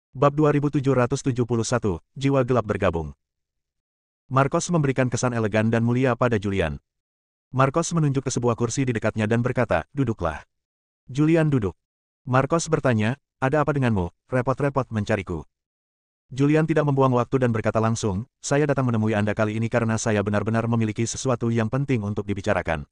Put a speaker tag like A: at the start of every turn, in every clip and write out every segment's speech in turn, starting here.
A: Bab 2771, Jiwa Gelap Bergabung. Marcos memberikan kesan elegan dan mulia pada Julian. Marcos menunjuk ke sebuah kursi di dekatnya dan berkata, "Duduklah." Julian duduk. Marcos bertanya, "Ada apa denganmu, repot-repot mencariku?" Julian tidak membuang waktu dan berkata langsung, "Saya datang menemui Anda kali ini karena saya benar-benar memiliki sesuatu yang penting untuk dibicarakan."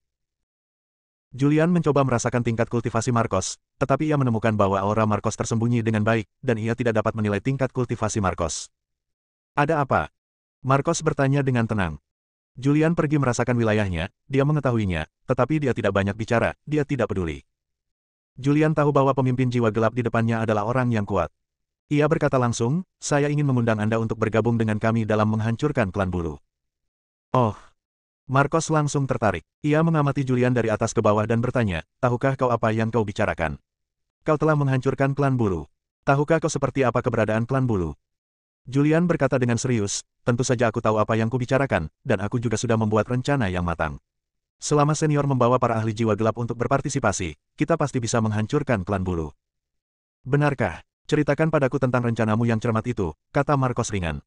A: Julian mencoba merasakan tingkat kultivasi Marcos, tetapi ia menemukan bahwa aura Marcos tersembunyi dengan baik, dan ia tidak dapat menilai tingkat kultivasi Marcos. "Ada apa?" Marcos bertanya dengan tenang. Julian pergi merasakan wilayahnya, dia mengetahuinya, tetapi dia tidak banyak bicara, dia tidak peduli. Julian tahu bahwa pemimpin jiwa gelap di depannya adalah orang yang kuat. Ia berkata langsung, "Saya ingin mengundang Anda untuk bergabung dengan kami dalam menghancurkan klan bulu." "Oh." Marcos langsung tertarik. Ia mengamati Julian dari atas ke bawah dan bertanya, "Tahukah kau apa yang kau bicarakan? Kau telah menghancurkan klan bulu. Tahukah kau seperti apa keberadaan klan bulu?" Julian berkata dengan serius, "Tentu saja aku tahu apa yang kubicarakan, dan aku juga sudah membuat rencana yang matang. Selama senior membawa para ahli jiwa gelap untuk berpartisipasi, kita pasti bisa menghancurkan klan bulu." "Benarkah? Ceritakan padaku tentang rencanamu yang cermat itu," kata Marcos ringan.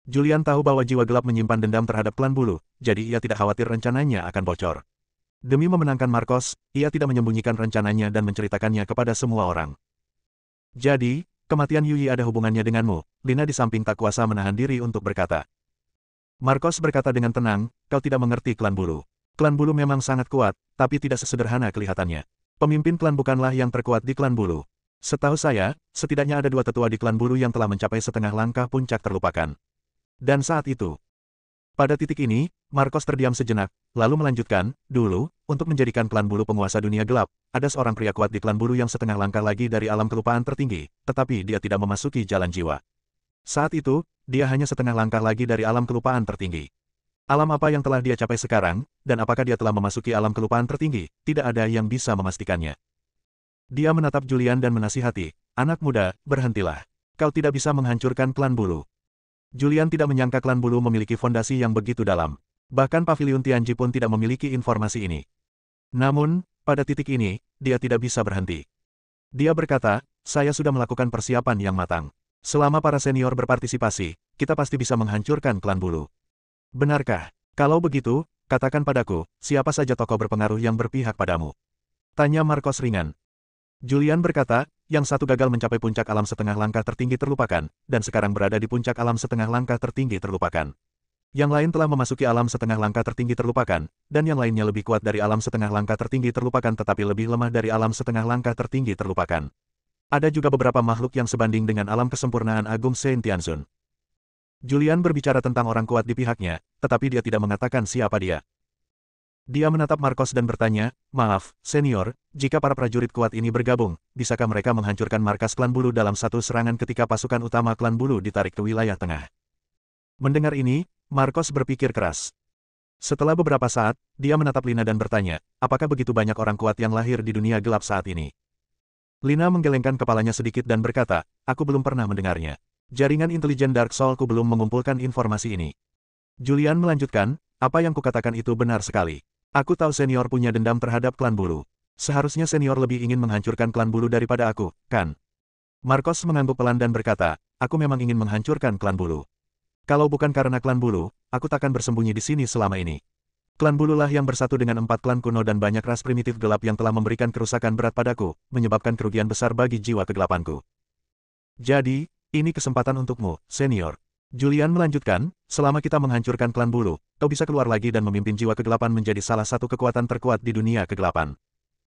A: Julian tahu bahwa jiwa gelap menyimpan dendam terhadap klan bulu, jadi ia tidak khawatir rencananya akan bocor. Demi memenangkan Marcos, ia tidak menyembunyikan rencananya dan menceritakannya kepada semua orang. "Jadi, kematian Yui ada hubungannya denganmu," Lina di samping tak kuasa menahan diri untuk berkata. Marcos berkata dengan tenang, "Kau tidak mengerti klan bulu. Klan bulu memang sangat kuat, tapi tidak sesederhana kelihatannya. Pemimpin klan bukanlah yang terkuat di klan bulu. Setahu saya, setidaknya ada 2 tetua di klan bulu yang telah mencapai setengah langkah puncak terlupakan. Dan saat itu, pada titik ini, Marcos terdiam sejenak, lalu melanjutkan, dulu, untuk menjadikan klan bulu penguasa dunia gelap, ada seorang pria kuat di klan bulu yang setengah langkah lagi dari alam kelupaan tertinggi, tetapi dia tidak memasuki jalan jiwa. Saat itu, dia hanya setengah langkah lagi dari alam kelupaan tertinggi. Alam apa yang telah dia capai sekarang, dan apakah dia telah memasuki alam kelupaan tertinggi, tidak ada yang bisa memastikannya." Dia menatap Julian dan menasihati, "Anak muda, berhentilah. Kau tidak bisa menghancurkan klan bulu." Julian tidak menyangka klan bulu memiliki fondasi yang begitu dalam. Bahkan Paviliun Tianji pun tidak memiliki informasi ini. Namun, pada titik ini, dia tidak bisa berhenti. Dia berkata, "Saya sudah melakukan persiapan yang matang. Selama para senior berpartisipasi, kita pasti bisa menghancurkan klan bulu." "Benarkah? Kalau begitu, katakan padaku, siapa saja tokoh berpengaruh yang berpihak padamu?" tanya Marcos ringan. Julian berkata, "Yang satu gagal mencapai puncak alam setengah langkah tertinggi terlupakan, dan sekarang berada di puncak alam setengah langkah tertinggi terlupakan. Yang lain telah memasuki alam setengah langkah tertinggi terlupakan, dan yang lainnya lebih kuat dari alam setengah langkah tertinggi terlupakan tetapi lebih lemah dari alam setengah langkah tertinggi terlupakan. Ada juga beberapa makhluk yang sebanding dengan alam kesempurnaan Agung Saint Tianzun." Julian berbicara tentang orang kuat di pihaknya, tetapi dia tidak mengatakan siapa dia. Dia menatap Marcos dan bertanya, "Maaf, senior, jika para prajurit kuat ini bergabung, bisakah mereka menghancurkan markas klan bulu dalam satu serangan ketika pasukan utama klan bulu ditarik ke wilayah tengah?" Mendengar ini, Marcos berpikir keras. Setelah beberapa saat, dia menatap Lina dan bertanya, "Apakah begitu banyak orang kuat yang lahir di dunia gelap saat ini?" Lina menggelengkan kepalanya sedikit dan berkata, "Aku belum pernah mendengarnya. Jaringan intelijen Dark Soul-ku belum mengumpulkan informasi ini." Julian melanjutkan, "Apa yang kukatakan itu benar sekali. Aku tahu senior punya dendam terhadap klan bulu. Seharusnya senior lebih ingin menghancurkan klan bulu daripada aku, kan?" Marcos mengangguk pelan dan berkata, "Aku memang ingin menghancurkan klan bulu. Kalau bukan karena klan bulu, aku takkan bersembunyi di sini selama ini. Klan bululah yang bersatu dengan 4 klan kuno dan banyak ras primitif gelap yang telah memberikan kerusakan berat padaku, menyebabkan kerugian besar bagi jiwa kegelapanku. Jadi, ini kesempatan untukmu, senior." Julian melanjutkan, "Selama kita menghancurkan klan bulu, kau bisa keluar lagi dan memimpin jiwa kegelapan menjadi salah satu kekuatan terkuat di dunia kegelapan.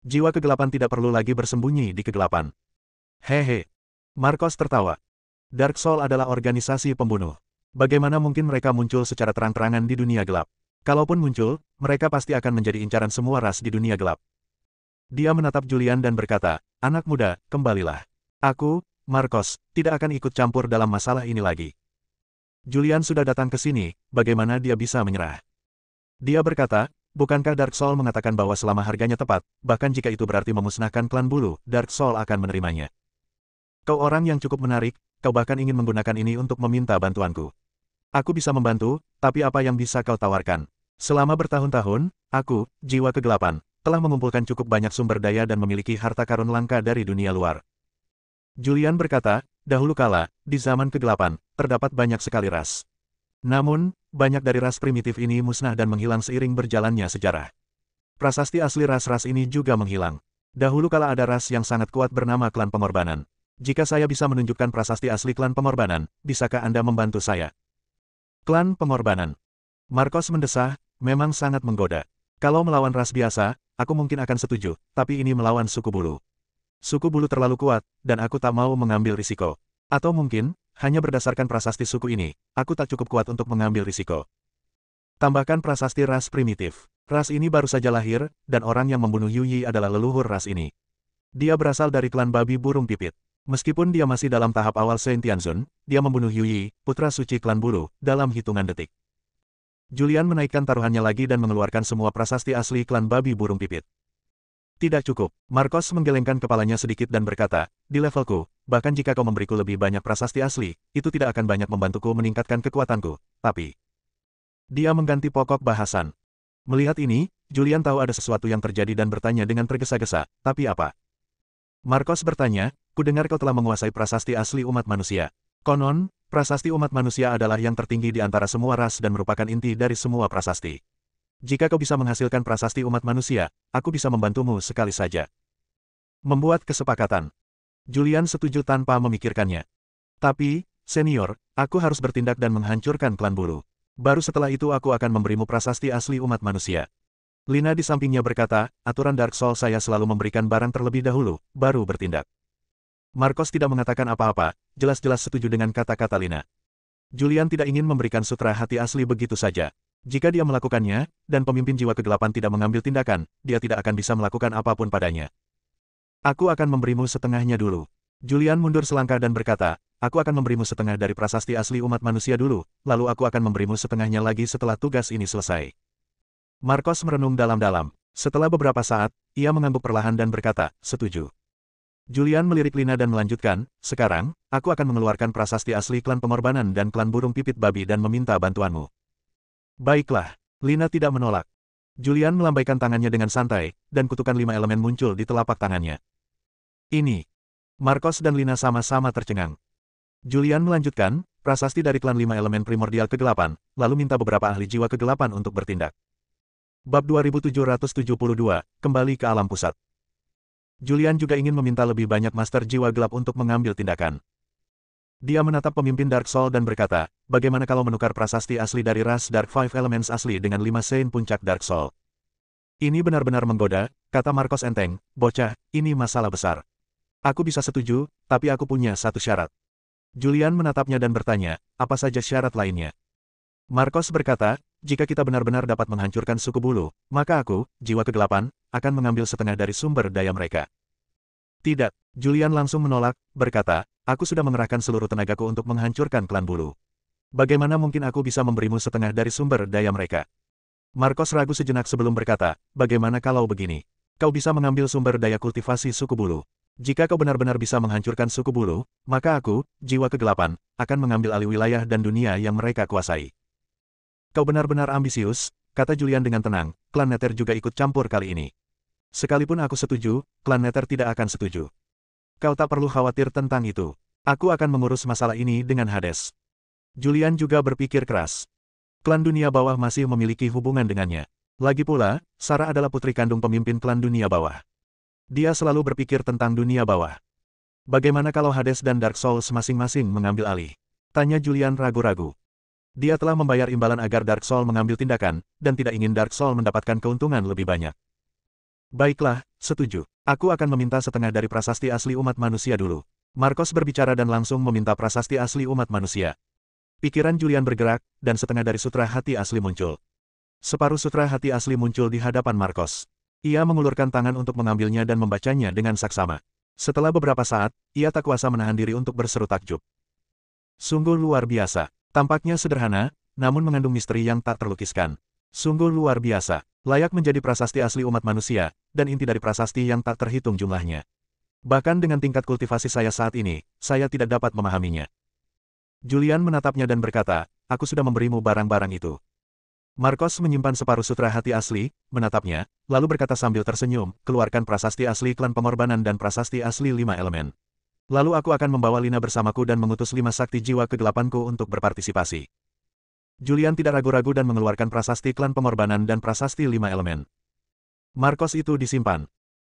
A: Jiwa kegelapan tidak perlu lagi bersembunyi di kegelapan." "Hehe." Marcos tertawa. "Dark Soul adalah organisasi pembunuh. Bagaimana mungkin mereka muncul secara terang-terangan di dunia gelap? Kalaupun muncul, mereka pasti akan menjadi incaran semua ras di dunia gelap." Dia menatap Julian dan berkata, "Anak muda, kembalilah. Aku, Marcos, tidak akan ikut campur dalam masalah ini lagi." Julian sudah datang ke sini, bagaimana dia bisa menyerah? Dia berkata, "Bukankah Dark Soul mengatakan bahwa selama harganya tepat, bahkan jika itu berarti memusnahkan klan bulu, Dark Soul akan menerimanya? Kau orang yang cukup menarik, kau bahkan ingin menggunakan ini untuk meminta bantuanku. Aku bisa membantu, tapi apa yang bisa kau tawarkan? Selama bertahun-tahun, aku, jiwa kegelapan, telah mengumpulkan cukup banyak sumber daya dan memiliki harta karun langka dari dunia luar." Julian berkata, dahulu kala, di zaman kegelapan, terdapat banyak sekali ras. Namun, banyak dari ras primitif ini musnah dan menghilang seiring berjalannya sejarah. Prasasti asli ras-ras ini juga menghilang. Dahulu kala ada ras yang sangat kuat bernama klan pengorbanan. Jika saya bisa menunjukkan prasasti asli klan pengorbanan, bisakah Anda membantu saya? Klan pengorbanan. Marcos mendesah, memang sangat menggoda. Kalau melawan ras biasa, aku mungkin akan setuju, tapi ini melawan suku bulu. Suku bulu terlalu kuat, dan aku tak mau mengambil risiko. Atau mungkin, hanya berdasarkan prasasti suku ini, aku tak cukup kuat untuk mengambil risiko. Tambahkan prasasti ras primitif. Ras ini baru saja lahir, dan orang yang membunuh Yu Yi adalah leluhur ras ini. Dia berasal dari klan babi burung pipit. Meskipun dia masih dalam tahap awal Saint Tianzun, dia membunuh Yu Yi, putra suci klan bulu, dalam hitungan detik. Julian menaikkan taruhannya lagi dan mengeluarkan semua prasasti asli klan babi burung pipit. Tidak cukup. Marcos menggelengkan kepalanya sedikit dan berkata, di levelku, bahkan jika kau memberiku lebih banyak prasasti asli, itu tidak akan banyak membantuku meningkatkan kekuatanku, tapi... Dia mengganti pokok bahasan. Melihat ini, Julian tahu ada sesuatu yang terjadi dan bertanya dengan tergesa-gesa, tapi apa? Marcos bertanya, kudengar kau telah menguasai prasasti asli umat manusia. Konon, prasasti umat manusia adalah yang tertinggi di antara semua ras dan merupakan inti dari semua prasasti. Jika kau bisa menghasilkan prasasti umat manusia, aku bisa membantumu sekali saja. Membuat kesepakatan. Julian setuju tanpa memikirkannya. Tapi, senior, aku harus bertindak dan menghancurkan klan bulu. Baru setelah itu aku akan memberimu prasasti asli umat manusia. Lina di sampingnya berkata, aturan Dark Soul saya selalu memberikan barang terlebih dahulu, baru bertindak. Marcos tidak mengatakan apa-apa, jelas-jelas setuju dengan kata-kata Lina. Julian tidak ingin memberikan sutra hati asli begitu saja. Jika dia melakukannya, dan pemimpin jiwa kegelapan tidak mengambil tindakan, dia tidak akan bisa melakukan apapun padanya. Aku akan memberimu setengahnya dulu. Julian mundur selangkah dan berkata, aku akan memberimu setengah dari prasasti asli umat manusia dulu, lalu aku akan memberimu setengahnya lagi setelah tugas ini selesai. Marcos merenung dalam-dalam. Setelah beberapa saat, ia mengangguk perlahan dan berkata, setuju. Julian melirik Lina dan melanjutkan, sekarang, aku akan mengeluarkan prasasti asli klan pengorbanan dan klan burung pipit babi dan meminta bantuanmu. Baiklah, Lina tidak menolak. Julian melambaikan tangannya dengan santai, dan kutukan 5 elemen muncul di telapak tangannya. Ini. Marcos dan Lina sama-sama tercengang. Julian melanjutkan, prasasti dari klan 5 elemen primordial kegelapan, lalu minta beberapa ahli jiwa kegelapan untuk bertindak. Bab 2772, kembali ke alam pusat. Julian juga ingin meminta lebih banyak master jiwa gelap untuk mengambil tindakan. Dia menatap pemimpin Dark Soul dan berkata, bagaimana kalau menukar prasasti asli dari ras Dark Five Elements asli dengan 5 Saint puncak Dark Soul? Ini benar-benar menggoda, kata Marcos enteng, bocah, ini masalah besar. Aku bisa setuju, tapi aku punya satu syarat. Julian menatapnya dan bertanya, apa saja syarat lainnya? Marcos berkata, jika kita benar-benar dapat menghancurkan suku bulu, maka aku, jiwa kegelapan, akan mengambil setengah dari sumber daya mereka. Tidak, Julian langsung menolak, berkata, aku sudah mengerahkan seluruh tenagaku untuk menghancurkan klan bulu. Bagaimana mungkin aku bisa memberimu setengah dari sumber daya mereka? Marcos ragu sejenak sebelum berkata, bagaimana kalau begini? Kau bisa mengambil sumber daya kultivasi suku bulu. Jika kau benar-benar bisa menghancurkan suku bulu, maka aku, jiwa kegelapan, akan mengambil alih wilayah dan dunia yang mereka kuasai. Kau benar-benar ambisius, kata Julian dengan tenang, klan Nether juga ikut campur kali ini. Sekalipun aku setuju, klan Nether tidak akan setuju. Kau tak perlu khawatir tentang itu. Aku akan mengurus masalah ini dengan Hades. Julian juga berpikir keras. Klan dunia bawah masih memiliki hubungan dengannya. Lagi pula, Sarah adalah putri kandung pemimpin klan dunia bawah. Dia selalu berpikir tentang dunia bawah. Bagaimana kalau Hades dan Dark Souls masing-masing mengambil alih? Tanya Julian ragu-ragu. Dia telah membayar imbalan agar Dark Soul mengambil tindakan, dan tidak ingin Dark Soul mendapatkan keuntungan lebih banyak. Baiklah, setuju. Aku akan meminta setengah dari prasasti asli umat manusia dulu. Marcos berbicara dan langsung meminta prasasti asli umat manusia. Pikiran Julian bergerak, dan setengah dari sutra hati asli muncul. Separuh sutra hati asli muncul di hadapan Marcos. Ia mengulurkan tangan untuk mengambilnya dan membacanya dengan saksama. Setelah beberapa saat, ia tak kuasa menahan diri untuk berseru takjub. Sungguh luar biasa. Tampaknya sederhana, namun mengandung misteri yang tak terlukiskan. Sungguh luar biasa, layak menjadi prasasti asli umat manusia, dan inti dari prasasti yang tak terhitung jumlahnya. Bahkan dengan tingkat kultivasi saya saat ini, saya tidak dapat memahaminya. Julian menatapnya dan berkata, aku sudah memberimu barang-barang itu. Marcos menyimpan separuh sutra hati asli, menatapnya, lalu berkata sambil tersenyum, keluarkan prasasti asli klan pengorbanan dan prasasti asli 5 elemen. Lalu aku akan membawa Lina bersamaku dan mengutus 5 sakti jiwa kegelapanku untuk berpartisipasi. Julian tidak ragu-ragu dan mengeluarkan prasasti klan pengorbanan dan prasasti 5 elemen. Markos itu disimpan.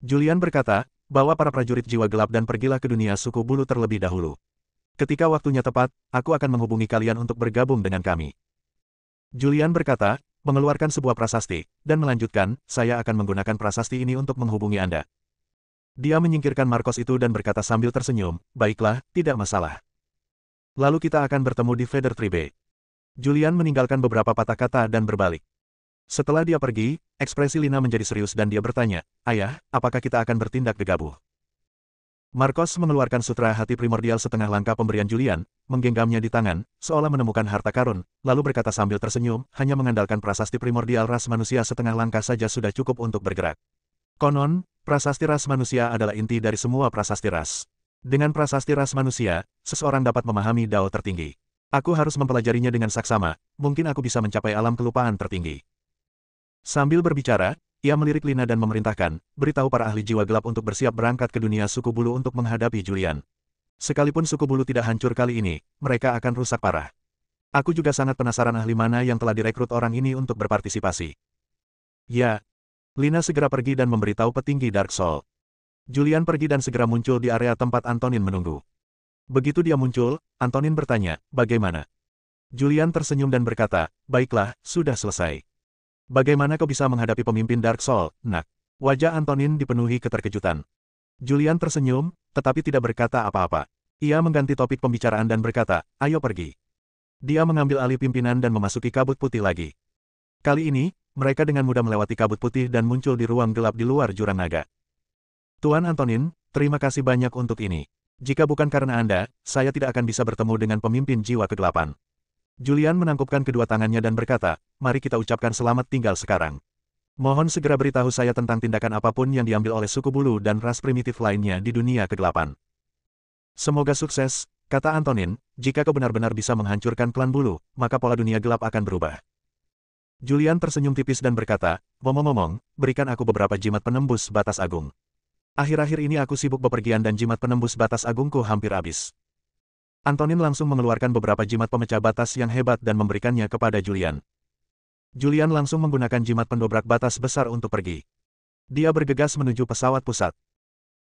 A: Julian berkata, bawa para prajurit jiwa gelap dan pergilah ke dunia suku bulu terlebih dahulu. Ketika waktunya tepat, aku akan menghubungi kalian untuk bergabung dengan kami. Julian berkata, mengeluarkan sebuah prasasti, dan melanjutkan, saya akan menggunakan prasasti ini untuk menghubungi Anda. Dia menyingkirkan Markos itu dan berkata sambil tersenyum, baiklah, tidak masalah. Lalu kita akan bertemu di Feather Tree Bay. Julian meninggalkan beberapa patah kata dan berbalik. Setelah dia pergi, ekspresi Lina menjadi serius dan dia bertanya, ayah, apakah kita akan bertindak gegabah? Markos mengeluarkan sutra hati primordial setengah langkah pemberian Julian, menggenggamnya di tangan, seolah menemukan harta karun, lalu berkata sambil tersenyum, hanya mengandalkan prasasti primordial ras manusia setengah langkah saja sudah cukup untuk bergerak. Konon, prasasti ras manusia adalah inti dari semua prasasti ras. Dengan prasasti ras manusia, seseorang dapat memahami dao tertinggi. Aku harus mempelajarinya dengan saksama, mungkin aku bisa mencapai alam kelupaan tertinggi. Sambil berbicara, ia melirik Lina dan memerintahkan, beritahu para ahli jiwa gelap untuk bersiap berangkat ke dunia suku bulu untuk menghadapi Julian. Sekalipun suku bulu tidak hancur kali ini, mereka akan rusak parah. Aku juga sangat penasaran ahli mana yang telah direkrut orang ini untuk berpartisipasi. Ya. Lina segera pergi dan memberitahu petinggi Dark Soul. Julian pergi dan segera muncul di area tempat Antonin menunggu. Begitu dia muncul, Antonin bertanya, bagaimana? Julian tersenyum dan berkata, baiklah, sudah selesai. Bagaimana kau bisa menghadapi pemimpin Dark Soul, nak? Wajah Antonin dipenuhi keterkejutan. Julian tersenyum, tetapi tidak berkata apa-apa. Ia mengganti topik pembicaraan dan berkata, ayo pergi. Dia mengambil alih pimpinan dan memasuki kabut putih lagi. Kali ini, mereka dengan mudah melewati kabut putih dan muncul di ruang gelap di luar jurang naga. Tuan Antonin, terima kasih banyak untuk ini. Jika bukan karena Anda, saya tidak akan bisa bertemu dengan pemimpin jiwa kegelapan. Julian menangkupkan kedua tangannya dan berkata, mari kita ucapkan selamat tinggal sekarang. Mohon segera beritahu saya tentang tindakan apapun yang diambil oleh suku bulu dan ras primitif lainnya di dunia kegelapan. Semoga sukses, kata Antonin, jika kau benar-benar bisa menghancurkan klan bulu, maka pola dunia gelap akan berubah. Julian tersenyum tipis dan berkata, ngomong-ngomong, berikan aku beberapa jimat penembus batas agung. Akhir-akhir ini aku sibuk bepergian dan jimat penembus batas agungku hampir habis. Antonin langsung mengeluarkan beberapa jimat pemecah batas yang hebat dan memberikannya kepada Julian. Julian langsung menggunakan jimat pendobrak batas besar untuk pergi. Dia bergegas menuju pesawat pusat.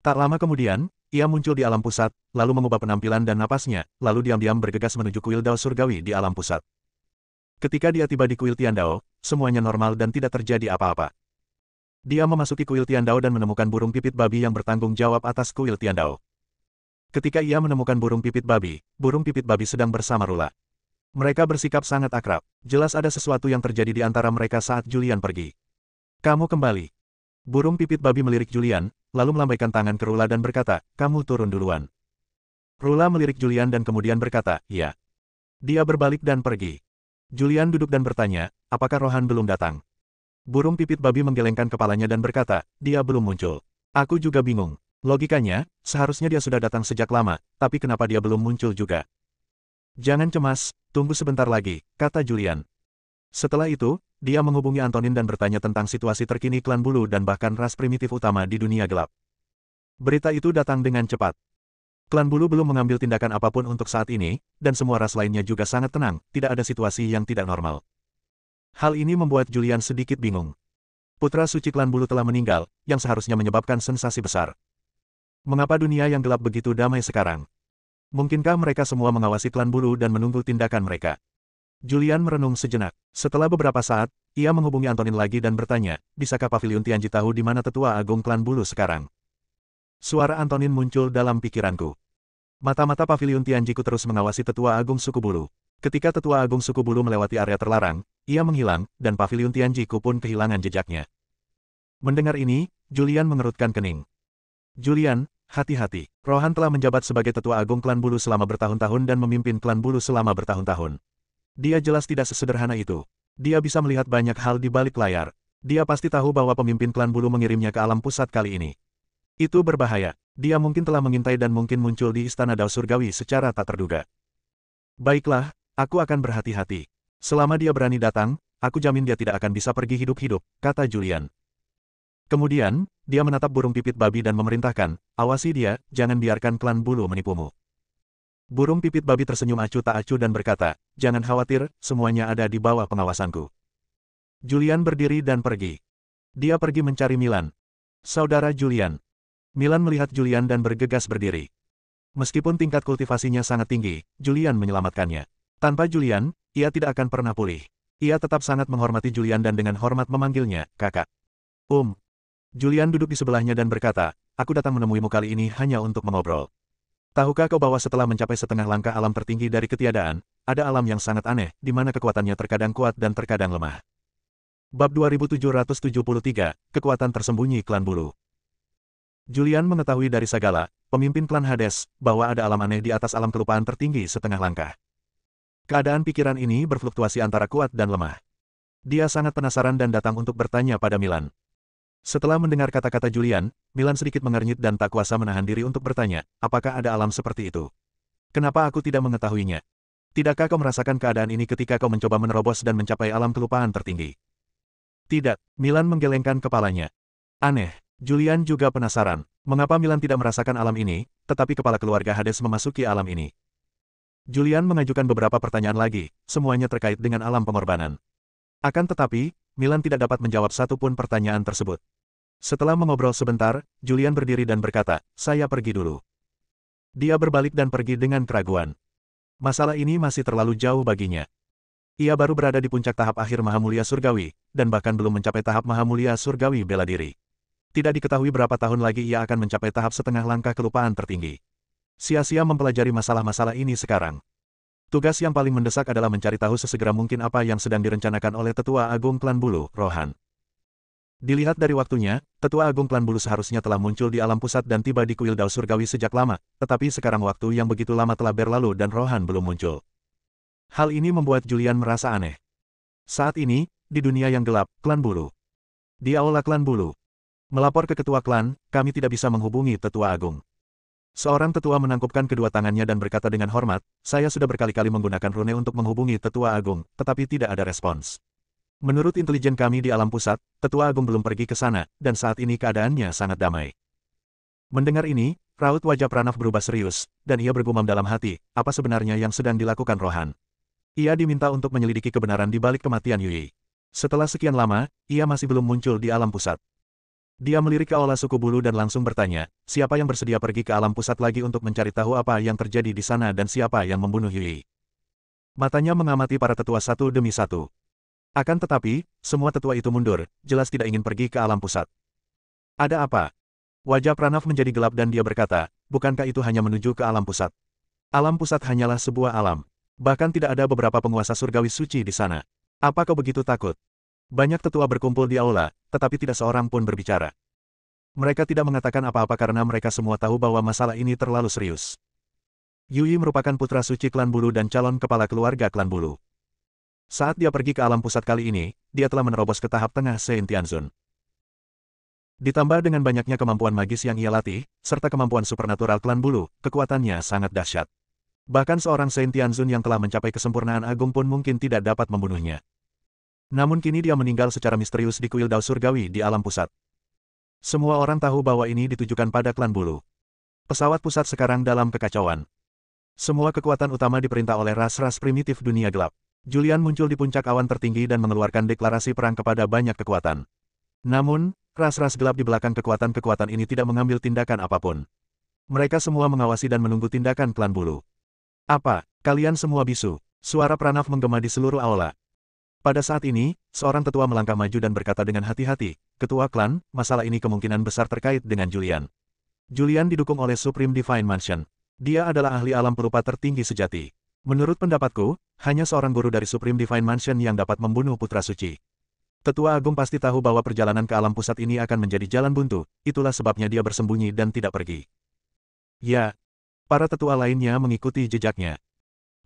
A: Tak lama kemudian, ia muncul di alam pusat, lalu mengubah penampilan dan napasnya, lalu diam-diam bergegas menuju kuil Dao Surgawi di alam pusat. Ketika dia tiba di kuil Tiandao, semuanya normal dan tidak terjadi apa-apa. Dia memasuki kuil Tiandao dan menemukan burung pipit babi yang bertanggung jawab atas kuil Tiandao. Ketika ia menemukan burung pipit babi sedang bersama Rula. Mereka bersikap sangat akrab. Jelas ada sesuatu yang terjadi di antara mereka saat Julian pergi. Kamu kembali. Burung pipit babi melirik Julian, lalu melambaikan tangan ke Rula dan berkata, kamu turun duluan. Rula melirik Julian dan kemudian berkata, ya. Dia berbalik dan pergi. Julian duduk dan bertanya, apakah Rohan belum datang? Burung pipit babi menggelengkan kepalanya dan berkata, dia belum muncul. Aku juga bingung. Logikanya, seharusnya dia sudah datang sejak lama, tapi kenapa dia belum muncul juga? Jangan cemas, tunggu sebentar lagi, kata Julian. Setelah itu, dia menghubungi Antonin dan bertanya tentang situasi terkini klan bulu dan bahkan ras primitif utama di dunia gelap. Berita itu datang dengan cepat. Klan bulu belum mengambil tindakan apapun untuk saat ini, dan semua ras lainnya juga sangat tenang, tidak ada situasi yang tidak normal. Hal ini membuat Julian sedikit bingung. Putra suci klan bulu telah meninggal, yang seharusnya menyebabkan sensasi besar. Mengapa dunia yang gelap begitu damai sekarang? Mungkinkah mereka semua mengawasi klan bulu dan menunggu tindakan mereka? Julian merenung sejenak. Setelah beberapa saat, ia menghubungi Antonin lagi dan bertanya, bisakah Pavilion Tianji tahu di mana tetua agung klan bulu sekarang? Suara Antonin muncul dalam pikiranku. Mata-mata Pavilion Tianjiku terus mengawasi tetua agung suku bulu. Ketika tetua agung suku bulu melewati area terlarang, ia menghilang, dan Pavilion Tianjiku pun kehilangan jejaknya. Mendengar ini, Julian mengerutkan kening. Julian, hati-hati. Rohan telah menjabat sebagai tetua agung klan bulu selama bertahun-tahun dan memimpin klan bulu selama bertahun-tahun. Dia jelas tidak sesederhana itu. Dia bisa melihat banyak hal di balik layar. Dia pasti tahu bahwa pemimpin klan bulu mengirimnya ke alam pusat kali ini. Itu berbahaya. Dia mungkin telah mengintai dan mungkin muncul di Istana Dao Surgawi secara tak terduga. Baiklah, aku akan berhati-hati. Selama dia berani datang, aku jamin dia tidak akan bisa pergi hidup-hidup, kata Julian. Kemudian, dia menatap burung pipit babi dan memerintahkan, awasi dia, jangan biarkan klan bulu menipumu. Burung pipit babi tersenyum acuh tak acuh dan berkata, jangan khawatir, semuanya ada di bawah pengawasanku. Julian berdiri dan pergi. Dia pergi mencari Milan. Saudara Julian. Milan melihat Julian dan bergegas berdiri. Meskipun tingkat kultivasinya sangat tinggi, Julian menyelamatkannya. Tanpa Julian, ia tidak akan pernah pulih. Ia tetap sangat menghormati Julian dan dengan hormat memanggilnya, kakak. Julian duduk di sebelahnya dan berkata, aku datang menemuimu kali ini hanya untuk mengobrol. Tahukah kau bahwa setelah mencapai setengah langkah alam tertinggi dari ketiadaan, ada alam yang sangat aneh, di mana kekuatannya terkadang kuat dan terkadang lemah. Bab 2773, Kekuatan Tersembunyi Klan Bulu. Julian mengetahui dari Sagala, pemimpin klan Hades, bahwa ada alam aneh di atas alam kelupaan tertinggi setengah langkah. Keadaan pikiran ini berfluktuasi antara kuat dan lemah. Dia sangat penasaran dan datang untuk bertanya pada Milan. Setelah mendengar kata-kata Julian, Milan sedikit mengernyit dan tak kuasa menahan diri untuk bertanya, apakah ada alam seperti itu? Kenapa aku tidak mengetahuinya? Tidakkah kau merasakan keadaan ini ketika kau mencoba menerobos dan mencapai alam kelupaan tertinggi? Tidak, Milan menggelengkan kepalanya. Aneh, Julian juga penasaran, mengapa Milan tidak merasakan alam ini, tetapi kepala keluarga Hades memasuki alam ini. Julian mengajukan beberapa pertanyaan lagi, semuanya terkait dengan alam pengorbanan. Akan tetapi, Milan tidak dapat menjawab satu pun pertanyaan tersebut. Setelah mengobrol sebentar, Julian berdiri dan berkata, saya pergi dulu. Dia berbalik dan pergi dengan keraguan. Masalah ini masih terlalu jauh baginya. Ia baru berada di puncak tahap akhir Mahamulia Surgawi, dan bahkan belum mencapai tahap Mahamulia Surgawi bela diri. Tidak diketahui berapa tahun lagi ia akan mencapai tahap setengah langkah kelupaan tertinggi. Sia-sia mempelajari masalah-masalah ini sekarang. Tugas yang paling mendesak adalah mencari tahu sesegera mungkin apa yang sedang direncanakan oleh Tetua Agung Klan Bulu, Rohan. Dilihat dari waktunya, Tetua Agung Klan Bulu seharusnya telah muncul di alam pusat dan tiba di kuil Dao Surgawi sejak lama, tetapi sekarang waktu yang begitu lama telah berlalu dan Rohan belum muncul. Hal ini membuat Julian merasa aneh. Saat ini, di dunia yang gelap, Klan Bulu. Di aula Klan Bulu. Melapor ke ketua klan, kami tidak bisa menghubungi Tetua Agung. Seorang tetua menangkupkan kedua tangannya dan berkata dengan hormat, saya sudah berkali-kali menggunakan rune untuk menghubungi Tetua Agung, tetapi tidak ada respons. Menurut intelijen kami di alam pusat, Tetua Agung belum pergi ke sana, dan saat ini keadaannya sangat damai. Mendengar ini, raut wajah Pranav berubah serius, dan ia bergumam dalam hati, apa sebenarnya yang sedang dilakukan Rohan. Ia diminta untuk menyelidiki kebenaran di balik kematian Yui. Setelah sekian lama, ia masih belum muncul di alam pusat. Dia melirik ke aula suku bulu dan langsung bertanya, siapa yang bersedia pergi ke alam pusat lagi untuk mencari tahu apa yang terjadi di sana dan siapa yang membunuh Yui. Matanya mengamati para tetua satu demi satu. Akan tetapi, semua tetua itu mundur, jelas tidak ingin pergi ke alam pusat. Ada apa? Wajah Pranav menjadi gelap dan dia berkata, bukankah itu hanya menuju ke alam pusat? Alam pusat hanyalah sebuah alam. Bahkan tidak ada beberapa penguasa surgawi suci di sana. Apa kau begitu takut? Banyak tetua berkumpul di aula, tetapi tidak seorang pun berbicara. Mereka tidak mengatakan apa-apa karena mereka semua tahu bahwa masalah ini terlalu serius. Yui merupakan putra suci klan bulu dan calon kepala keluarga klan bulu. Saat dia pergi ke alam pusat kali ini, dia telah menerobos ke tahap tengah Saint Tianzun. Ditambah dengan banyaknya kemampuan magis yang ia latih, serta kemampuan supernatural klan bulu, kekuatannya sangat dahsyat. Bahkan seorang Saint Tianzun yang telah mencapai kesempurnaan agung pun mungkin tidak dapat membunuhnya. Namun kini dia meninggal secara misterius di kuil Dao Surgawi di alam pusat. Semua orang tahu bahwa ini ditujukan pada klan bulu. Pesawat pusat sekarang dalam kekacauan. Semua kekuatan utama diperintah oleh ras-ras primitif dunia gelap. Julian muncul di puncak awan tertinggi dan mengeluarkan deklarasi perang kepada banyak kekuatan. Namun, ras-ras gelap di belakang kekuatan-kekuatan ini tidak mengambil tindakan apapun. Mereka semua mengawasi dan menunggu tindakan klan bulu. Apa, kalian semua bisu? Suara Pranav menggema di seluruh aula. Pada saat ini, seorang tetua melangkah maju dan berkata dengan hati-hati, Ketua klan, masalah ini kemungkinan besar terkait dengan Julian. Julian didukung oleh Supreme Divine Mansion. Dia adalah ahli alam perupa tertinggi sejati. Menurut pendapatku, hanya seorang guru dari Supreme Divine Mansion yang dapat membunuh putra suci. Tetua Agung pasti tahu bahwa perjalanan ke alam pusat ini akan menjadi jalan buntu, itulah sebabnya dia bersembunyi dan tidak pergi. Ya, para tetua lainnya mengikuti jejaknya.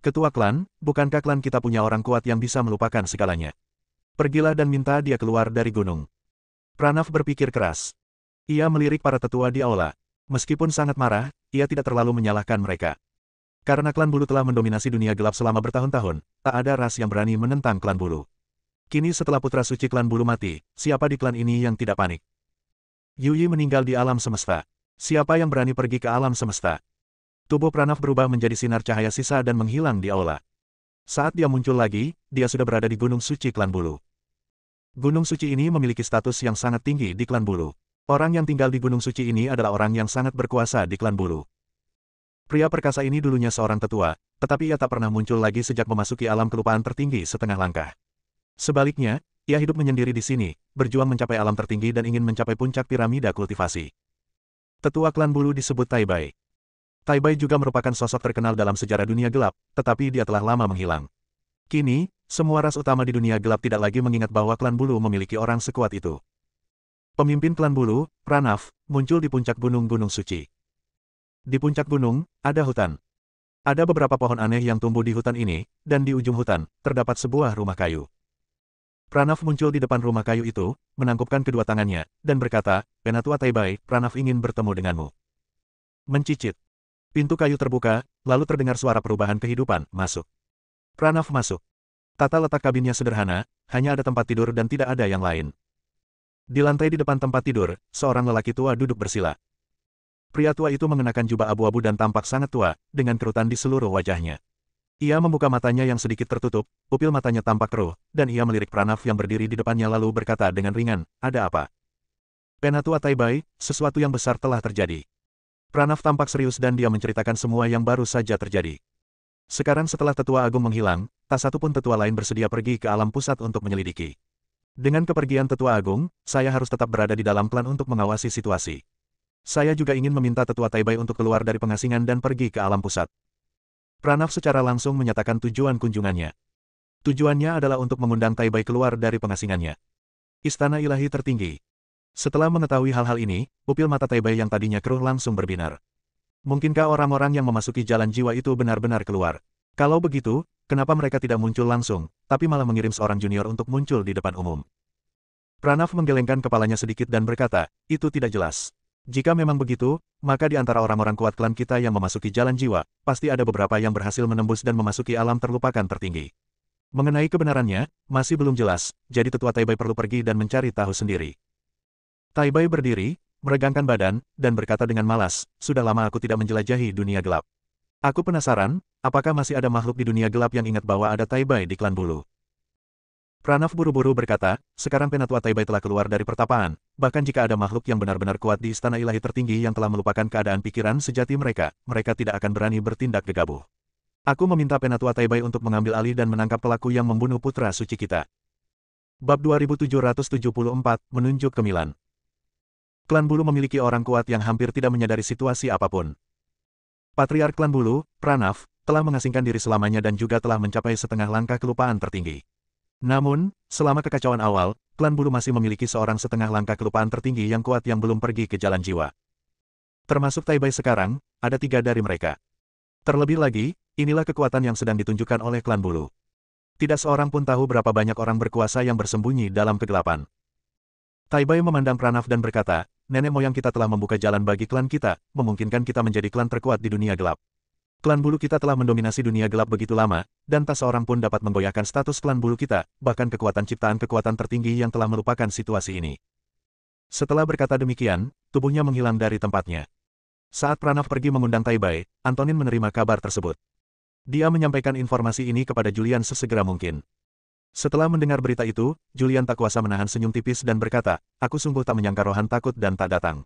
A: Ketua klan, bukankah klan kita punya orang kuat yang bisa melupakan segalanya? Pergilah dan minta dia keluar dari gunung. Pranav berpikir keras. Ia melirik para tetua di aula. Meskipun sangat marah, ia tidak terlalu menyalahkan mereka. Karena klan bulu telah mendominasi dunia gelap selama bertahun-tahun, tak ada ras yang berani menentang klan bulu. Kini setelah putra suci klan bulu mati, siapa di klan ini yang tidak panik? Yui meninggal di alam semesta. Siapa yang berani pergi ke alam semesta? Tubuh Pranav berubah menjadi sinar cahaya sisa dan menghilang di aula. Saat dia muncul lagi, dia sudah berada di Gunung Suci Klan Bulu. Gunung Suci ini memiliki status yang sangat tinggi di Klan Bulu. Orang yang tinggal di Gunung Suci ini adalah orang yang sangat berkuasa di Klan Bulu. Pria perkasa ini dulunya seorang tetua, tetapi ia tak pernah muncul lagi sejak memasuki alam kelupaan tertinggi setengah langkah. Sebaliknya, ia hidup menyendiri di sini, berjuang mencapai alam tertinggi dan ingin mencapai puncak piramida kultivasi. Tetua Klan Bulu disebut Tai Bai. Tai Bai juga merupakan sosok terkenal dalam sejarah dunia gelap, tetapi dia telah lama menghilang. Kini, semua ras utama di dunia gelap tidak lagi mengingat bahwa Klan Bulu memiliki orang sekuat itu. Pemimpin Klan Bulu, Pranav, muncul di puncak gunung-gunung suci. Di puncak gunung, ada hutan. Ada beberapa pohon aneh yang tumbuh di hutan ini, dan di ujung hutan, terdapat sebuah rumah kayu. Pranav muncul di depan rumah kayu itu, menangkupkan kedua tangannya, dan berkata, "Penatua Tai Bai, Pranav ingin bertemu denganmu." Mencicit. Pintu kayu terbuka, lalu terdengar suara perubahan kehidupan, "Masuk." Pranav masuk. Tata letak kabinnya sederhana, hanya ada tempat tidur dan tidak ada yang lain. Di lantai di depan tempat tidur, seorang lelaki tua duduk bersila. Pria tua itu mengenakan jubah abu-abu dan tampak sangat tua, dengan kerutan di seluruh wajahnya. Ia membuka matanya yang sedikit tertutup, pupil matanya tampak keruh, dan ia melirik Pranav yang berdiri di depannya lalu berkata dengan ringan, "Ada apa?" "Penatua Tai Bai, sesuatu yang besar telah terjadi." Pranav tampak serius dan dia menceritakan semua yang baru saja terjadi. Sekarang setelah Tetua Agung menghilang, tak satu pun tetua lain bersedia pergi ke alam pusat untuk menyelidiki. Dengan kepergian Tetua Agung, saya harus tetap berada di dalam klan untuk mengawasi situasi. Saya juga ingin meminta Tetua Tai Bai untuk keluar dari pengasingan dan pergi ke alam pusat. Pranav secara langsung menyatakan tujuan kunjungannya. Tujuannya adalah untuk mengundang Tai Bai keluar dari pengasingannya. Istana Ilahi Tertinggi. Setelah mengetahui hal-hal ini, pupil mata Tai Bai yang tadinya keruh langsung berbinar. Mungkinkah orang-orang yang memasuki jalan jiwa itu benar-benar keluar? Kalau begitu, kenapa mereka tidak muncul langsung, tapi malah mengirim seorang junior untuk muncul di depan umum? Pranav menggelengkan kepalanya sedikit dan berkata, "Itu tidak jelas. Jika memang begitu, maka di antara orang-orang kuat klan kita yang memasuki jalan jiwa, pasti ada beberapa yang berhasil menembus dan memasuki alam terlupakan tertinggi. Mengenai kebenarannya, masih belum jelas, jadi Tetua Tai Bai perlu pergi dan mencari tahu sendiri." Tai Bai berdiri, meregangkan badan, dan berkata dengan malas, "Sudah lama aku tidak menjelajahi dunia gelap. Aku penasaran, apakah masih ada makhluk di dunia gelap yang ingat bahwa ada Tai Bai di klan Bulu?" Pranav buru-buru berkata, "Sekarang Penatua Tai Bai telah keluar dari pertapaan, bahkan jika ada makhluk yang benar-benar kuat di Istana Ilahi Tertinggi yang telah melupakan keadaan pikiran sejati mereka, mereka tidak akan berani bertindak gegabah. Aku meminta Penatua Tai Bai untuk mengambil alih dan menangkap pelaku yang membunuh putra suci kita." Bab 2774, Menunjuk ke Milan. Klan Bulu memiliki orang kuat yang hampir tidak menyadari situasi apapun. Patriark Klan Bulu, Pranav, telah mengasingkan diri selamanya dan juga telah mencapai setengah langkah kelupaan tertinggi. Namun, selama kekacauan awal, Klan Bulu masih memiliki seorang setengah langkah kelupaan tertinggi yang kuat yang belum pergi ke jalan jiwa. Termasuk Tai Bai sekarang, ada 3 dari mereka. Terlebih lagi, inilah kekuatan yang sedang ditunjukkan oleh Klan Bulu. Tidak seorang pun tahu berapa banyak orang berkuasa yang bersembunyi dalam kegelapan. Tai Bai memandang Pranav dan berkata, "Nenek moyang kita telah membuka jalan bagi klan kita, memungkinkan kita menjadi klan terkuat di dunia gelap. Klan Bulu kita telah mendominasi dunia gelap begitu lama, dan tak seorang pun dapat menggoyahkan status Klan Bulu kita, bahkan kekuatan ciptaan kekuatan tertinggi yang telah melupakan situasi ini." Setelah berkata demikian, tubuhnya menghilang dari tempatnya. Saat Pranav pergi mengundang Tai Bai, Antonin menerima kabar tersebut. Dia menyampaikan informasi ini kepada Julian sesegera mungkin. Setelah mendengar berita itu, Julian tak kuasa menahan senyum tipis dan berkata, "Aku sungguh tak menyangka Rohan takut dan tak datang."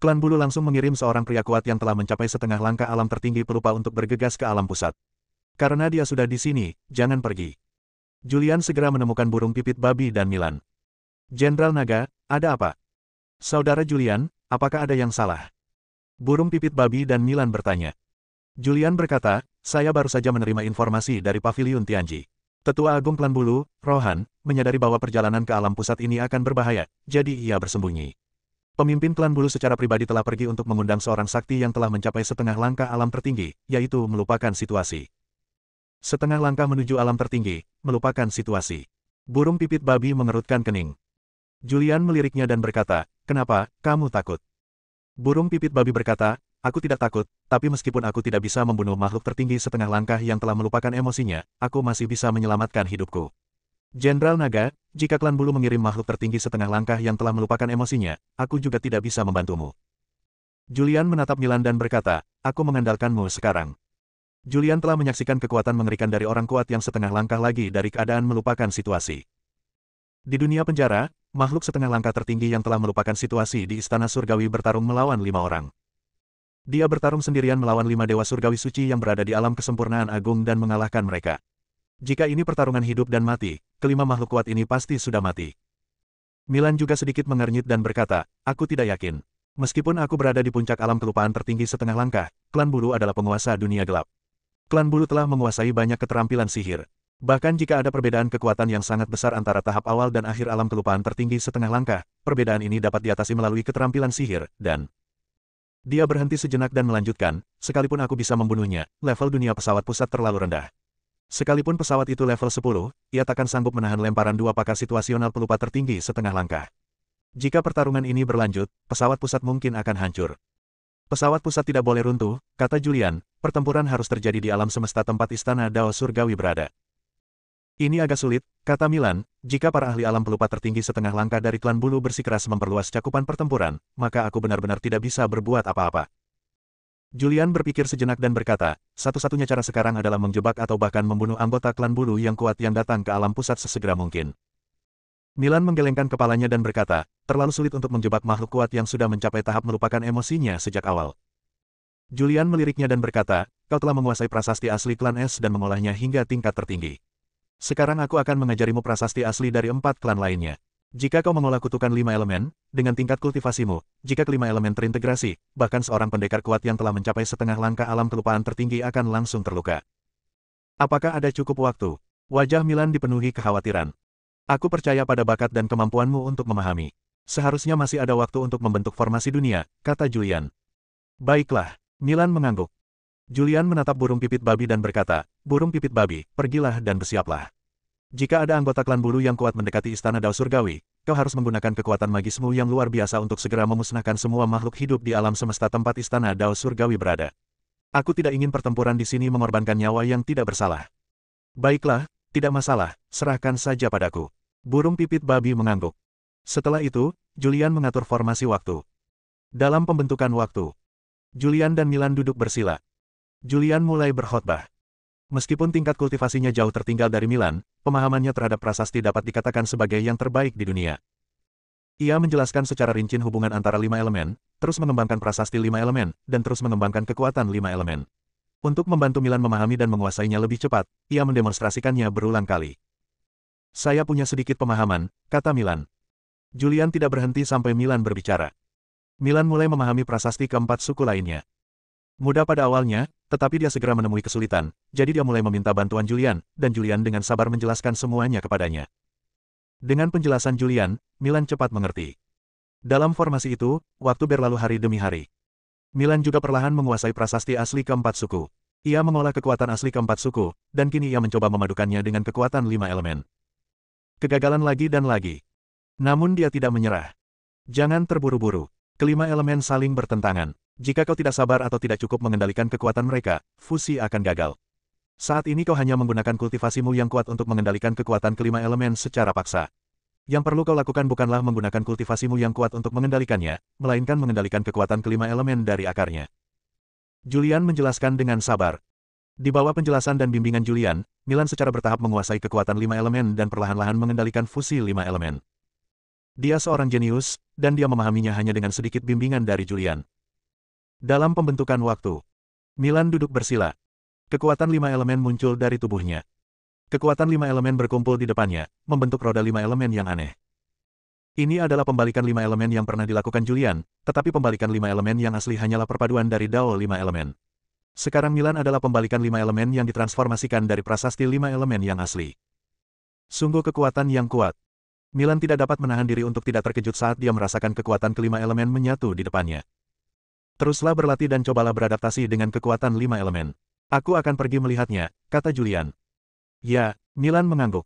A: Klan Bulu langsung mengirim seorang pria kuat yang telah mencapai setengah langkah alam tertinggi pelupa untuk bergegas ke alam pusat. "Karena dia sudah di sini, jangan pergi." Julian segera menemukan burung pipit babi dan Milan. "Jenderal Naga, ada apa?" "Saudara Julian, apakah ada yang salah?" Burung pipit babi dan Milan bertanya. Julian berkata, "Saya baru saja menerima informasi dari Paviliun Tianji. Tetua Agung Klan Bulu, Rohan, menyadari bahwa perjalanan ke alam pusat ini akan berbahaya, jadi ia bersembunyi. Pemimpin Klan Bulu secara pribadi telah pergi untuk mengundang seorang sakti yang telah mencapai setengah langkah alam tertinggi, yaitu melupakan situasi." Setengah langkah menuju alam tertinggi, melupakan situasi. Burung pipit babi mengerutkan kening. Julian meliriknya dan berkata, "Kenapa, kamu takut?" Burung pipit babi berkata, "Aku tidak takut, tapi meskipun aku tidak bisa membunuh makhluk tertinggi setengah langkah yang telah melupakan emosinya, aku masih bisa menyelamatkan hidupku." Jenderal Naga, jika klan bulu mengirim makhluk tertinggi setengah langkah yang telah melupakan emosinya, aku juga tidak bisa membantumu. Julian menatap Milan dan berkata, aku mengandalkanmu sekarang. Julian telah menyaksikan kekuatan mengerikan dari orang kuat yang setengah langkah lagi dari keadaan melupakan situasi. Di dunia penjara, makhluk setengah langkah tertinggi yang telah melupakan situasi di Istana Surgawi bertarung melawan 5 orang. Dia bertarung sendirian melawan 5 dewa surgawi suci yang berada di alam kesempurnaan agung dan mengalahkan mereka. Jika ini pertarungan hidup dan mati, kelima makhluk kuat ini pasti sudah mati. Milan juga sedikit mengernyit dan berkata, aku tidak yakin. Meskipun aku berada di puncak alam kelupaan tertinggi setengah langkah, klan bulu adalah penguasa dunia gelap. Klan bulu telah menguasai banyak keterampilan sihir. Bahkan jika ada perbedaan kekuatan yang sangat besar antara tahap awal dan akhir alam kelupaan tertinggi setengah langkah, perbedaan ini dapat diatasi melalui keterampilan sihir, dan... Dia berhenti sejenak dan melanjutkan, sekalipun aku bisa membunuhnya, level dunia pesawat pusat terlalu rendah. Sekalipun pesawat itu level 10, ia takkan sanggup menahan lemparan 2 pakar situasional pelupa tertinggi setengah langkah. Jika pertarungan ini berlanjut, pesawat pusat mungkin akan hancur. Pesawat pusat tidak boleh runtuh, kata Julian, pertempuran harus terjadi di alam semesta tempat istana Dao Surgawi berada. Ini agak sulit, kata Milan, jika para ahli alam pelupa tertinggi setengah langkah dari klan bulu bersikeras memperluas cakupan pertempuran, maka aku benar-benar tidak bisa berbuat apa-apa. Julian berpikir sejenak dan berkata, satu-satunya cara sekarang adalah menjebak atau bahkan membunuh anggota klan bulu yang kuat yang datang ke alam pusat sesegera mungkin. Milan menggelengkan kepalanya dan berkata, terlalu sulit untuk menjebak makhluk kuat yang sudah mencapai tahap melupakan emosinya sejak awal. Julian meliriknya dan berkata, kau telah menguasai prasasti asli klan S dan mengolahnya hingga tingkat tertinggi. Sekarang aku akan mengajarimu prasasti asli dari 4 klan lainnya. Jika kau mengolah kutukan 5 elemen, dengan tingkat kultivasimu, jika kelima elemen terintegrasi, bahkan seorang pendekar kuat yang telah mencapai setengah langkah alam kelupaan tertinggi akan langsung terluka. Apakah ada cukup waktu? Wajah Milan dipenuhi kekhawatiran. Aku percaya pada bakat dan kemampuanmu untuk memahami. Seharusnya masih ada waktu untuk membentuk formasi dunia, kata Julian. Baiklah, Milan mengangguk. Julian menatap burung pipit babi dan berkata, burung pipit babi, pergilah dan bersiaplah. Jika ada anggota klan bulu yang kuat mendekati istana Dao Surgawi, kau harus menggunakan kekuatan magismu yang luar biasa untuk segera memusnahkan semua makhluk hidup di alam semesta tempat istana Dao Surgawi berada. Aku tidak ingin pertempuran di sini mengorbankan nyawa yang tidak bersalah. Baiklah, tidak masalah, serahkan saja padaku. Burung pipit babi mengangguk. Setelah itu, Julian mengatur formasi waktu. Dalam pembentukan waktu, Julian dan Milan duduk bersila. Julian mulai berkhotbah. Meskipun tingkat kultivasinya jauh tertinggal dari Milan, pemahamannya terhadap prasasti dapat dikatakan sebagai yang terbaik di dunia. Ia menjelaskan secara rinci hubungan antara 5 elemen, terus mengembangkan prasasti 5 elemen, dan terus mengembangkan kekuatan 5 elemen. Untuk membantu Milan memahami dan menguasainya lebih cepat, ia mendemonstrasikannya berulang kali. Saya punya sedikit pemahaman, kata Milan. Julian tidak berhenti sampai Milan berbicara. Milan mulai memahami prasasti keempat suku lainnya. Mudah pada awalnya, tetapi dia segera menemui kesulitan, jadi dia mulai meminta bantuan Julian, dan Julian dengan sabar menjelaskan semuanya kepadanya. Dengan penjelasan Julian, Milan cepat mengerti. Dalam formasi itu, waktu berlalu hari demi hari. Milan juga perlahan menguasai prasasti asli keempat suku. Ia mengolah kekuatan asli keempat suku, dan kini ia mencoba memadukannya dengan kekuatan 5 elemen. Kegagalan lagi dan lagi. Namun dia tidak menyerah. Jangan terburu-buru. Kelima elemen saling bertentangan. Jika kau tidak sabar atau tidak cukup mengendalikan kekuatan mereka, fusi akan gagal. Saat ini kau hanya menggunakan kultivasimu yang kuat untuk mengendalikan kekuatan kelima elemen secara paksa. Yang perlu kau lakukan bukanlah menggunakan kultivasimu yang kuat untuk mengendalikannya, melainkan mengendalikan kekuatan kelima elemen dari akarnya. Julian menjelaskan dengan sabar. Di bawah penjelasan dan bimbingan Julian, Milan secara bertahap menguasai kekuatan 5 elemen dan perlahan-lahan mengendalikan fusi 5 elemen. Dia seorang jenius, dan dia memahaminya hanya dengan sedikit bimbingan dari Julian. Dalam pembentukan waktu, Milan duduk bersila. Kekuatan 5 elemen muncul dari tubuhnya. Kekuatan 5 elemen berkumpul di depannya, membentuk roda 5 elemen yang aneh. Ini adalah pembalikan 5 elemen yang pernah dilakukan Julian, tetapi pembalikan 5 elemen yang asli hanyalah perpaduan dari Dao 5 elemen. Sekarang Milan adalah pembalikan 5 elemen yang ditransformasikan dari prasasti 5 elemen yang asli. Sungguh kekuatan yang kuat. Milan tidak dapat menahan diri untuk tidak terkejut saat dia merasakan kekuatan kelima elemen menyatu di depannya. Teruslah berlatih dan cobalah beradaptasi dengan kekuatan 5 elemen. Aku akan pergi melihatnya, kata Julian. Ya, Milan mengangguk.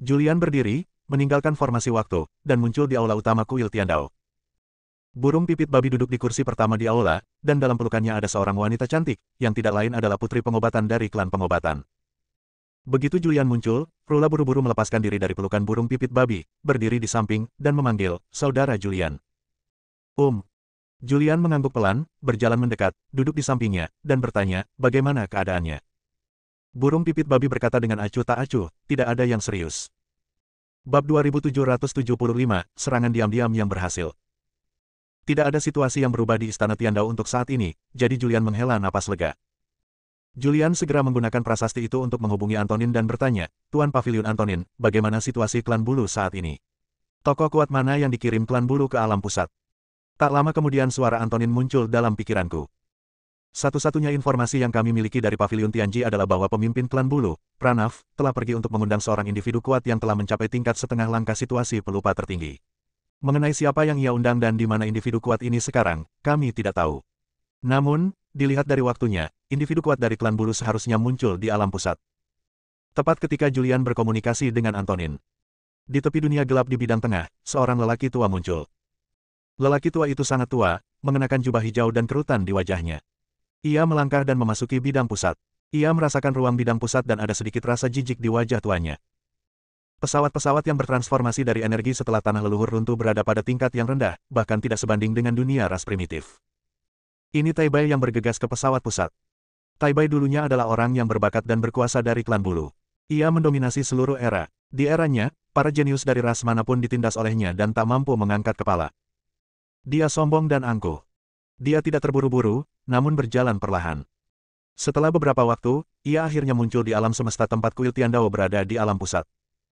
A: Julian berdiri, meninggalkan formasi waktu, dan muncul di aula utama kuil Tiandao. Burung pipit babi duduk di kursi pertama di aula, dan dalam pelukannya ada seorang wanita cantik, yang tidak lain adalah putri pengobatan dari klan pengobatan. Begitu Julian muncul, Rula buru-buru melepaskan diri dari pelukan burung pipit babi, berdiri di samping, dan memanggil, "Saudara Julian." Julian mengangguk pelan, berjalan mendekat, duduk di sampingnya, dan bertanya, "Bagaimana keadaannya?" Burung pipit babi berkata dengan acuh tak acuh, "Tidak ada yang serius." Bab 2775, Serangan Diam-Diam yang Berhasil. Tidak ada situasi yang berubah di Istana Tiandao untuk saat ini, jadi Julian menghela napas lega. Julian segera menggunakan prasasti itu untuk menghubungi Antonin dan bertanya, "Tuan Pavilion Antonin, bagaimana situasi klan bulu saat ini? Tokoh kuat mana yang dikirim klan bulu ke alam pusat?" Tak lama kemudian suara Antonin muncul dalam pikiranku. Satu-satunya informasi yang kami miliki dari Pavilion Tianji adalah bahwa pemimpin klan bulu, Pranav, telah pergi untuk mengundang seorang individu kuat yang telah mencapai tingkat setengah langkah situasi pelupa tertinggi. Mengenai siapa yang ia undang dan di mana individu kuat ini sekarang, kami tidak tahu. Namun, dilihat dari waktunya, individu kuat dari klan bulu seharusnya muncul di alam pusat. Tepat ketika Julian berkomunikasi dengan Antonin. Di tepi dunia gelap di bidang tengah, seorang lelaki tua muncul. Lelaki tua itu sangat tua, mengenakan jubah hijau dan kerutan di wajahnya. Ia melangkah dan memasuki bidang pusat. Ia merasakan ruang bidang pusat dan ada sedikit rasa jijik di wajah tuanya. Pesawat-pesawat yang bertransformasi dari energi setelah tanah leluhur runtuh berada pada tingkat yang rendah, bahkan tidak sebanding dengan dunia ras primitif. Ini Tai Bai yang bergegas ke pesawat pusat. Tai Bai dulunya adalah orang yang berbakat dan berkuasa dari klan bulu. Ia mendominasi seluruh era. Di eranya, para jenius dari ras manapun ditindas olehnya dan tak mampu mengangkat kepala. Dia sombong dan angkuh. Dia tidak terburu-buru, namun berjalan perlahan. Setelah beberapa waktu, ia akhirnya muncul di alam semesta tempat kuil Tiandao berada di alam pusat.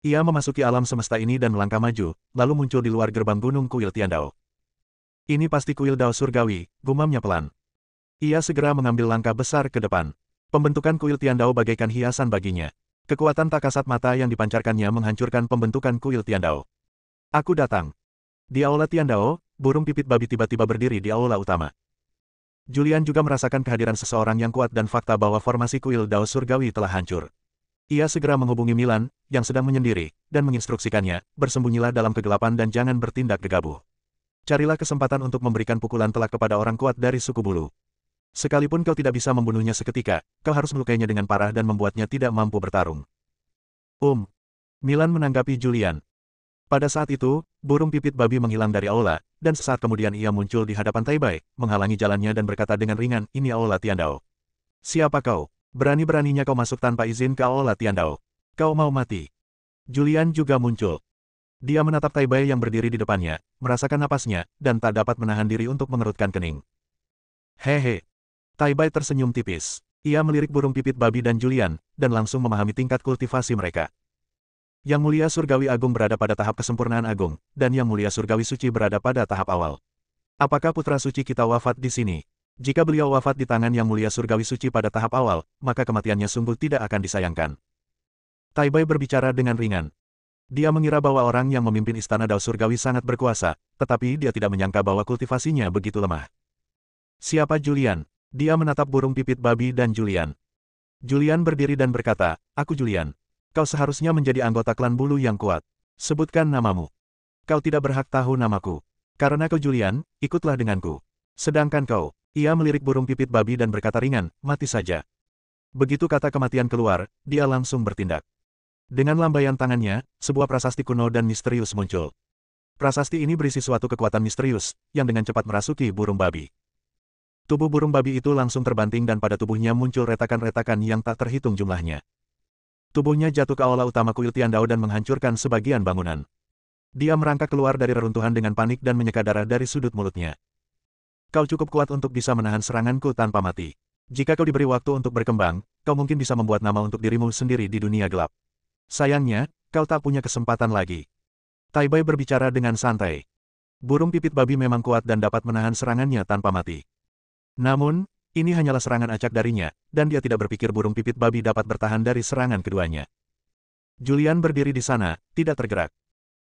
A: Ia memasuki alam semesta ini dan melangkah maju, lalu muncul di luar gerbang gunung kuil Tiandao. "Ini pasti kuil Dao Surgawi," gumamnya pelan. Ia segera mengambil langkah besar ke depan. Pembentukan kuil Tiandao bagaikan hiasan baginya. Kekuatan tak kasat mata yang dipancarkannya menghancurkan pembentukan kuil Tiandao. "Aku datang." Di aula Tiandao, burung pipit babi tiba-tiba berdiri di aula utama. Julian juga merasakan kehadiran seseorang yang kuat dan fakta bahwa formasi kuil Dao Surgawi telah hancur. Ia segera menghubungi Milan, yang sedang menyendiri, dan menginstruksikannya, "Bersembunyilah dalam kegelapan dan jangan bertindak gegabah. Carilah kesempatan untuk memberikan pukulan telak kepada orang kuat dari suku bulu. Sekalipun kau tidak bisa membunuhnya seketika, kau harus melukainya dengan parah dan membuatnya tidak mampu bertarung." Milan menanggapi Julian. Pada saat itu, burung pipit babi menghilang dari aula, dan sesaat kemudian ia muncul di hadapan Tai Bai, menghalangi jalannya dan berkata dengan ringan, "Ini aula Tiandao. Siapa kau? Berani-beraninya kau masuk tanpa izin ke aula Tiandao. Kau mau mati." Julian juga muncul. Dia menatap Tai Bai yang berdiri di depannya, merasakan napasnya, dan tak dapat menahan diri untuk mengerutkan kening. "Hehe." Tai Bai tersenyum tipis. Ia melirik burung pipit babi dan Julian, dan langsung memahami tingkat kultivasi mereka. Yang Mulia Surgawi Agung berada pada tahap kesempurnaan agung, dan Yang Mulia Surgawi Suci berada pada tahap awal. Apakah putra suci kita wafat di sini? Jika beliau wafat di tangan Yang Mulia Surgawi Suci pada tahap awal, maka kematiannya sungguh tidak akan disayangkan. Tai Bai berbicara dengan ringan. Dia mengira bahwa orang yang memimpin Istana Dao Surgawi sangat berkuasa, tetapi dia tidak menyangka bahwa kultivasinya begitu lemah. "Siapa Julian?" Dia menatap burung pipit babi dan Julian. Julian berdiri dan berkata, "Aku Julian. Kau seharusnya menjadi anggota klan bulu yang kuat. Sebutkan namamu." "Kau tidak berhak tahu namaku. Karena kau Julian, ikutlah denganku. Sedangkan kau..." Ia melirik burung pipit babi dan berkata ringan, "Mati saja." Begitu kata kematian keluar, dia langsung bertindak. Dengan lambaian tangannya, sebuah prasasti kuno dan misterius muncul. Prasasti ini berisi suatu kekuatan misterius, yang dengan cepat merasuki burung babi. Tubuh burung babi itu langsung terbanting dan pada tubuhnya muncul retakan-retakan yang tak terhitung jumlahnya. Tubuhnya jatuh ke aula utama kuil Tiandao dan menghancurkan sebagian bangunan. Dia merangkak keluar dari reruntuhan dengan panik dan menyeka darah dari sudut mulutnya. "Kau cukup kuat untuk bisa menahan seranganku tanpa mati. Jika kau diberi waktu untuk berkembang, kau mungkin bisa membuat nama untuk dirimu sendiri di dunia gelap. Sayangnya, kau tak punya kesempatan lagi." Tai Bai berbicara dengan santai. Burung pipit babi memang kuat dan dapat menahan serangannya tanpa mati. Namun, ini hanyalah serangan acak darinya, dan dia tidak berpikir burung pipit babi dapat bertahan dari serangan keduanya. Julian berdiri di sana, tidak tergerak.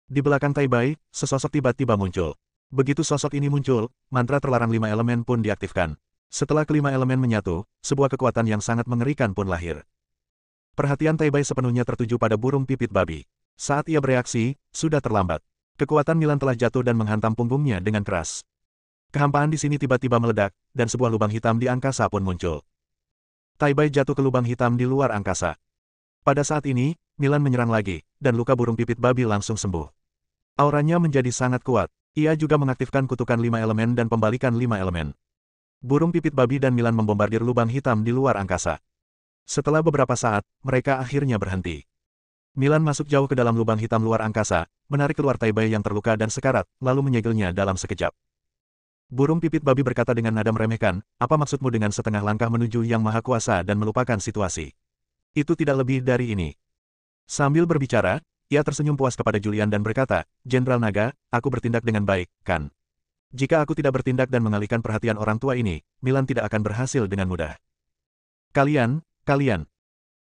A: Di belakang Tai Bai, sesosok tiba-tiba muncul. Begitu sosok ini muncul, mantra terlarang 5 elemen pun diaktifkan. Setelah kelima elemen menyatu, sebuah kekuatan yang sangat mengerikan pun lahir. Perhatian Tai Bai sepenuhnya tertuju pada burung pipit babi. Saat ia bereaksi, sudah terlambat. Kekuatan Milan telah jatuh dan menghantam punggungnya dengan keras. Kehampaan di sini tiba-tiba meledak, dan sebuah lubang hitam di angkasa pun muncul. Tai Bai jatuh ke lubang hitam di luar angkasa. Pada saat ini, Milan menyerang lagi, dan luka burung pipit babi langsung sembuh. Auranya menjadi sangat kuat. Ia juga mengaktifkan kutukan 5 elemen dan pembalikan 5 elemen. Burung pipit babi dan Milan membombardir lubang hitam di luar angkasa. Setelah beberapa saat, mereka akhirnya berhenti. Milan masuk jauh ke dalam lubang hitam luar angkasa, menarik keluar Taibai yang terluka dan sekarat, lalu menyegelnya dalam sekejap. Burung pipit babi berkata dengan nada meremehkan, apa maksudmu dengan setengah langkah menuju Yang Maha Kuasa dan melupakan situasi? Itu tidak lebih dari ini. Sambil berbicara, ia tersenyum puas kepada Julian dan berkata, Jenderal Naga, aku bertindak dengan baik, kan? Jika aku tidak bertindak dan mengalihkan perhatian orang tua ini, Milan tidak akan berhasil dengan mudah. Kalian.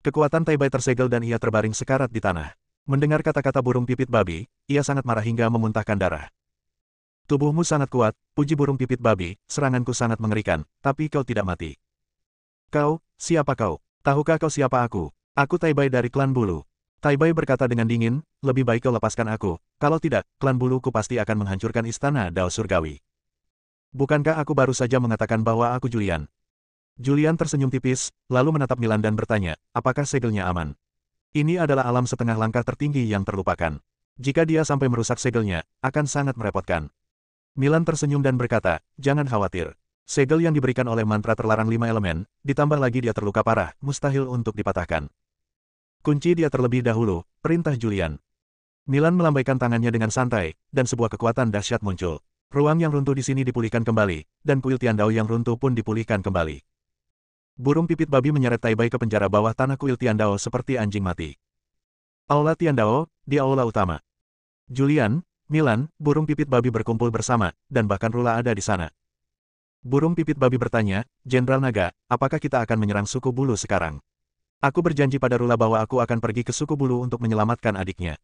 A: Kekuatan Taibai tersegel dan ia terbaring sekarat di tanah. Mendengar kata-kata burung pipit babi, ia sangat marah hingga memuntahkan darah. Tubuhmu sangat kuat, puji burung pipit babi, seranganku sangat mengerikan, tapi kau tidak mati. Kau, siapa kau? Tahukah kau siapa aku? Aku Taibai dari klan bulu. Taibai berkata dengan dingin, lebih baik kau lepaskan aku, kalau tidak, klan buluku pasti akan menghancurkan istana Dao Surgawi. Bukankah aku baru saja mengatakan bahwa aku Julian? Julian tersenyum tipis, lalu menatap Milan dan bertanya, apakah segelnya aman? Ini adalah alam setengah langkah tertinggi yang terlupakan. Jika dia sampai merusak segelnya, akan sangat merepotkan. Milan tersenyum dan berkata, jangan khawatir. Segel yang diberikan oleh mantra terlarang 5 elemen, ditambah lagi dia terluka parah, mustahil untuk dipatahkan. Kunci dia terlebih dahulu, perintah Julian. Milan melambaikan tangannya dengan santai, dan sebuah kekuatan dahsyat muncul. Ruang yang runtuh di sini dipulihkan kembali, dan kuil Tiandao yang runtuh pun dipulihkan kembali. Burung pipit babi menyeret Taibai ke penjara bawah tanah kuil Tiandao seperti anjing mati. Aula Tiandao, di aula utama. Julian, Milan, burung pipit babi berkumpul bersama, dan bahkan Rula ada di sana. Burung pipit babi bertanya, Jenderal Naga, apakah kita akan menyerang suku bulu sekarang? Aku berjanji pada Rula bahwa aku akan pergi ke suku bulu untuk menyelamatkan adiknya.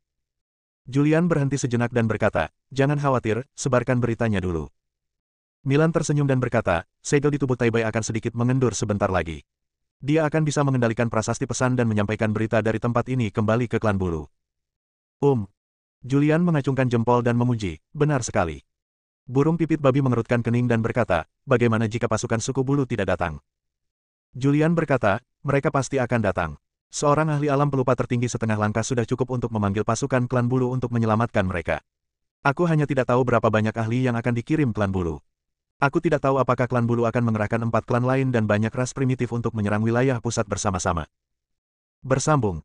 A: Julian berhenti sejenak dan berkata, jangan khawatir, sebarkan beritanya dulu. Milan tersenyum dan berkata, segel di tubuh Taibai akan sedikit mengendur sebentar lagi. Dia akan bisa mengendalikan prasasti pesan dan menyampaikan berita dari tempat ini kembali ke klan bulu. Julian mengacungkan jempol dan memuji, benar sekali. Burung pipit babi mengerutkan kening dan berkata, bagaimana jika pasukan suku bulu tidak datang? Julian berkata, mereka pasti akan datang. Seorang ahli alam pelupa tertinggi setengah langkah sudah cukup untuk memanggil pasukan klan bulu untuk menyelamatkan mereka. Aku hanya tidak tahu berapa banyak ahli yang akan dikirim klan bulu. Aku tidak tahu apakah klan bulu akan mengerahkan 4 klan lain dan banyak ras primitif untuk menyerang wilayah pusat bersama-sama. Bersambung.